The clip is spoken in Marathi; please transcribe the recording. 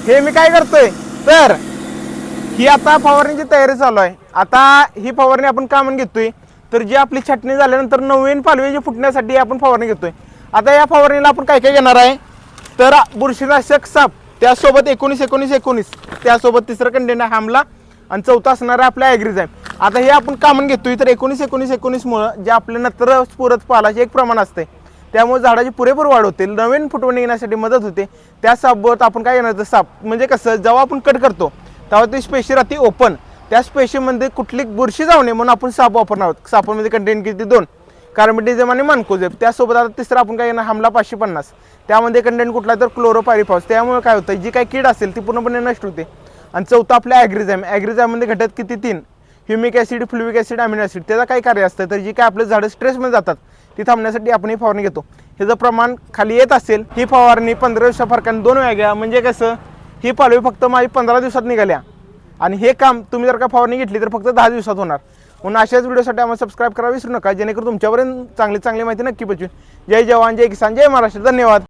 हे मी काय करतोय तर ही आता फवारणीची तयारी चालू आहे। आता ही फवारणी आपण का म्हणून घेतोय तर जी आपली छाटणी झाल्यानंतर नवीन पालवी जी फुटण्यासाठी आपण फवारणी घेतोय। आता या फवारणीला आपण काय काय घेणार आहे तर बुरशीनाशक साप, त्यासोबत 19-19-19, त्यासोबत तिसरं कंटेन आहे हमला आणि चौथा असणार आहे आपला ॲग्रीझाईम। आता हे आपण का म्हणून घेतोय तर 19-19-19 मुळे जे आपले नत्र स्फुरत पालाचे एक प्रमाण असते, त्यामुळे झाडाची पुरेपूर वाढ होते, नवीन फुटवणी येण्यासाठी मदत होते। त्यासोबत आपण काय घेणार तर साप म्हणजे कसं जेव्हा आपण कट करतो तेव्हा ती स्पेशी राहते ओपन, त्या स्पेशीमध्ये कुठली बुरशी जाऊ नये म्हणून आपण साप वापरणार आहोत। सापामध्ये कंटेन किती 2 कार्बोडिझम आणि मानकोजेब। त्यासोबत आता तिसरं आपण काय घेणार हमला 550, त्यामध्ये कंटेंट कुठला तर क्लोरोपायरिफॉस, त्यामुळे काय होतं जी काही कीड असेल ती पूर्णपणे नष्ट होते। आणि चौथा आपल्या ॲग्रीझाईम, ॲग्रीझाईममध्ये घटक किती 3 humic acid, fulvic acid, amino acid. त्याचं काय कार्य असतं तर जी काय आपले झाडं स्ट्रेसमध्ये जातात ती थांबण्यासाठी आपण ही फवारणी घेतो। ह्याचं प्रमाण खाली येत असेल ही फवारणी 15 दिवसा फरकाने 2 वेळा घ्या, म्हणजे कसं ही पालवी फक्त माझी 15 दिवसात निघाल्या आणि हे काम तुम्ही जर का फवारणी घेतली तर फक्त 10 दिवसात होणार। म्हणून अशाच व्हिडिओसाठी आम्हाला सबस्क्राईब करायला विसरू नका, जेणेकरून तुमच्यापर्यंत चांगली माहिती नक्की पोहोचेल। जय जवान, जय किसान, जय महाराष्ट्र, धन्यवाद।